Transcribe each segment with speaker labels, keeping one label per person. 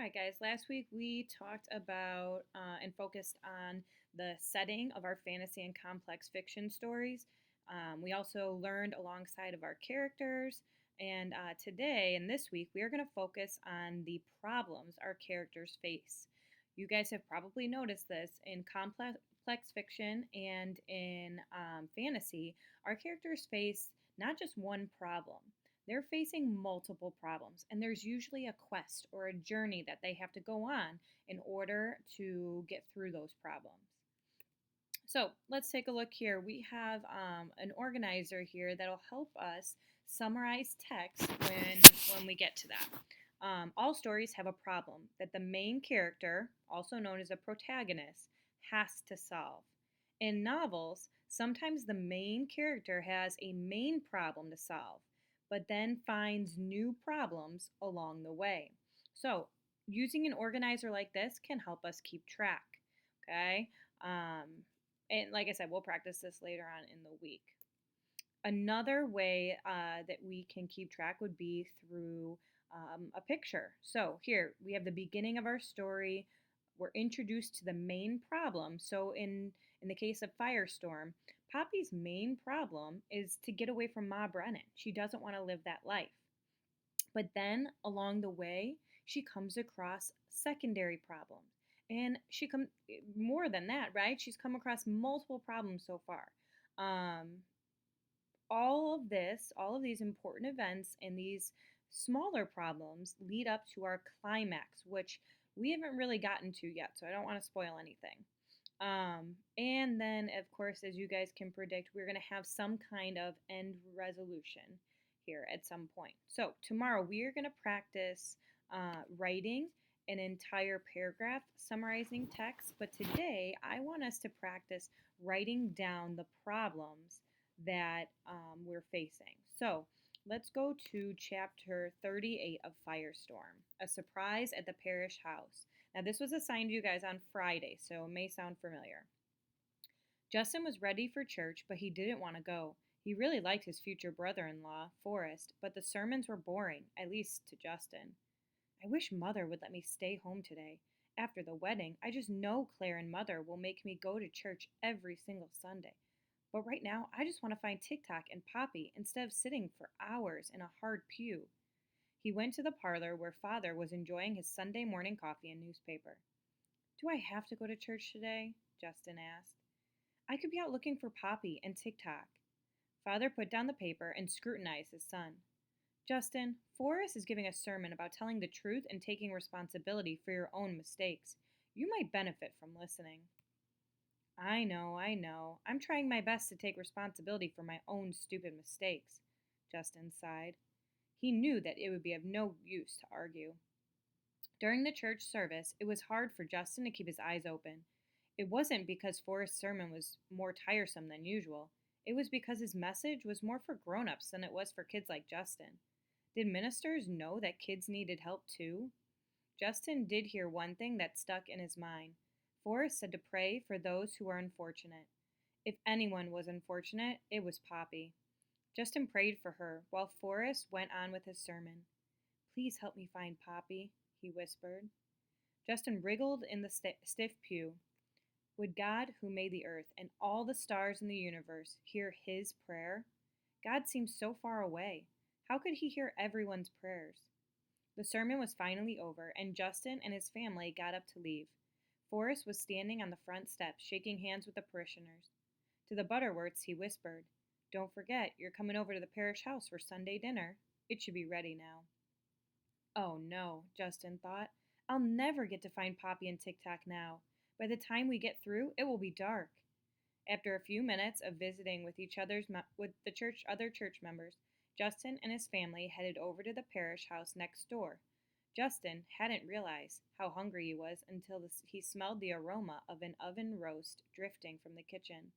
Speaker 1: right, guys. Last week we talked about and focused on the setting of our fantasy and complex fiction stories. We also learned alongside of our characters. And today and this week, we are going to focus on the problems our characters face. You guys have probably noticed this in complex fiction and in fantasy. Our characters face not just one problem, they're facing multiple problems, and there's usually a quest or a journey that they have to go on in order to get through those problems. So let's take a look here. We have an organizer here that'll help us summarize text when we get to that. All stories have a problem that the main character, also known as a protagonist, has to solve. In novels, sometimes the main character has a main problem to solve, but then finds new problems along the way. So, using an organizer like this can help us keep track. Okay? And like I said, we'll practice this later on in the week. Another way that we can keep track would be through a picture. So here we have the beginning of our story. We're introduced to the main problem. So in the case of Firestorm, Poppy's main problem is to get away from Ma Brennan. She doesn't want to live that life. But then along the way, she comes across secondary problems. And she come more than that, right? She's come across multiple problems so far. Um, all of these important events and these smaller problems lead up to our climax, which we haven't really gotten to yet, so I don't want to spoil anything. And then, of course, as you guys can predict, we're going to have some kind of end resolution here at some point. So, tomorrow we are going to practice writing an entire paragraph summarizing text, but today I want us to practice writing down the problems that we're facing. So, let's go to chapter 38 of Firestorm, A Surprise at the Parish House. Now, this was assigned to you guys on Friday, so it may sound familiar. Justin was ready for church, but he didn't want to go. He really liked his future brother in law, Forrest, but the sermons were boring, at least to Justin. I wish Mother would let me stay home today. After the wedding, I just know Claire and Mother will make me go to church every single Sunday. But right now, I just want to find TikTok and Poppy instead of sitting for hours in a hard pew. He went to the parlor where Father was enjoying his Sunday morning coffee and newspaper. Do I have to go to church today? Justin asked. I could be out looking for Poppy and TikTok. Father put down the paper and scrutinized his son. Justin, Forrest is giving a sermon about telling the truth and taking responsibility for your own mistakes. You might benefit from listening. I know. I'm trying my best to take responsibility for my own stupid mistakes, Justin sighed. He knew that it would be of no use to argue. During the church service, it was hard for Justin to keep his eyes open. It wasn't because Forrest's sermon was more tiresome than usual. It was because his message was more for grown-ups than it was for kids like Justin. Did ministers know that kids needed help too? Justin did hear one thing that stuck in his mind. Forrest said to pray for those who are unfortunate. If anyone was unfortunate, it was Poppy. Justin prayed for her while Forrest went on with his sermon. Please help me find Poppy, he whispered. Justin wriggled in the stiff pew. Would God, who made the earth and all the stars in the universe, hear his prayer? God seems so far away. How could he hear everyone's prayers? The sermon was finally over, and Justin and his family got up to leave. Forrest was standing on the front steps, shaking hands with the parishioners. To the Butterworths, he whispered, Don't forget, you're coming over to the parish house for Sunday dinner. It should be ready now. Oh no, Justin thought. I'll never get to find Poppy and TikTok now. By the time we get through, it will be dark. After a few minutes of visiting with other church members, Justin and his family headed over to the parish house next door. Justin hadn't realized how hungry he was until he smelled the aroma of an oven roast drifting from the kitchen.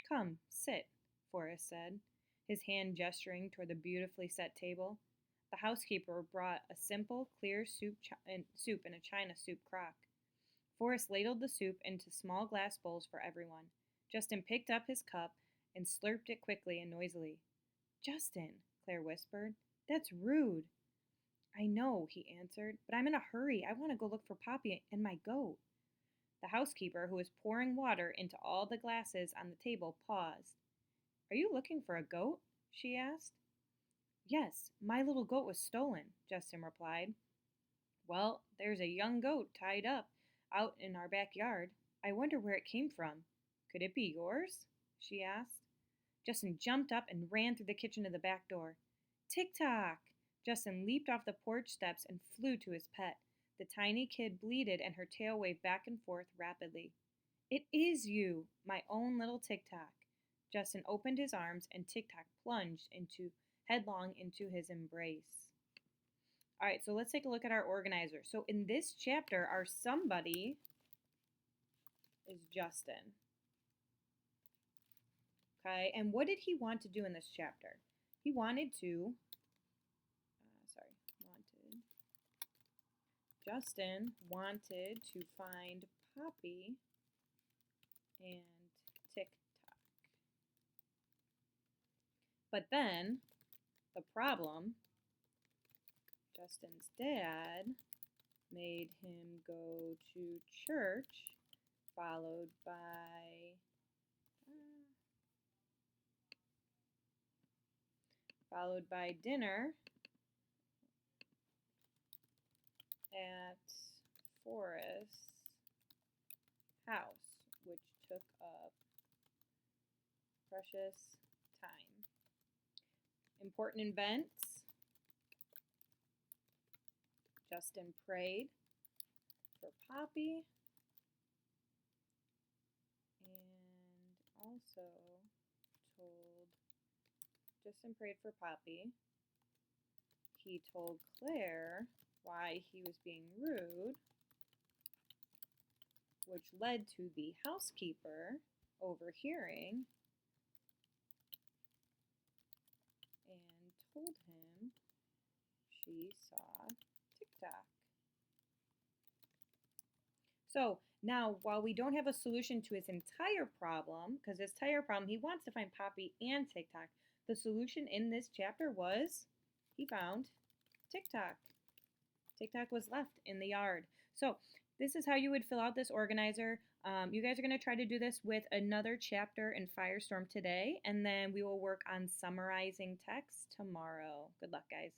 Speaker 1: Come, sit, Forrest said, his hand gesturing toward the beautifully set table. The housekeeper brought a simple, clear soup in a china soup crock. Forrest ladled the soup into small glass bowls for everyone. Justin picked up his cup and slurped it quickly and noisily. Justin, Claire whispered, that's rude. I know, he answered, but I'm in a hurry. I want to go look for Poppy and my goat. The housekeeper, who was pouring water into all the glasses on the table, paused. Are you looking for a goat? She asked. Yes, my little goat was stolen, Justin replied. Well, there's a young goat tied up out in our backyard. I wonder where it came from. Could it be yours? She asked. Justin jumped up and ran through the kitchen to the back door. Tick tock! Justin leaped off the porch steps and flew to his pet. The tiny kid bleated and her tail waved back and forth rapidly. It is you, my own little Tick Tock. Justin opened his arms and Tick Tock plunged headlong into his embrace. All right, so let's take a look at our organizer. So in this chapter, our somebody is Justin. Okay, and what did he want to do in this chapter? He wanted to, Justin wanted to find Poppy and Tick Tock. But then, the problem, Justin's dad made him go to church, followed by dinner at Forrest's house, which took up precious time. Important events. Justin prayed for Poppy and also Justin prayed for Poppy. He told Claire why he was being rude, which led to the housekeeper overhearing and told him she saw Tick Tock. So now, while we don't have a solution to his entire problem, because his entire problem, he wants to find Poppy and Tick Tock, the solution in this chapter was he found Tick Tock. Tick Tock was left in the yard. So this is how you would fill out this organizer. You guys are going to try to do this with another chapter in Firestorm today, and then we will work on summarizing text tomorrow. Good luck, guys.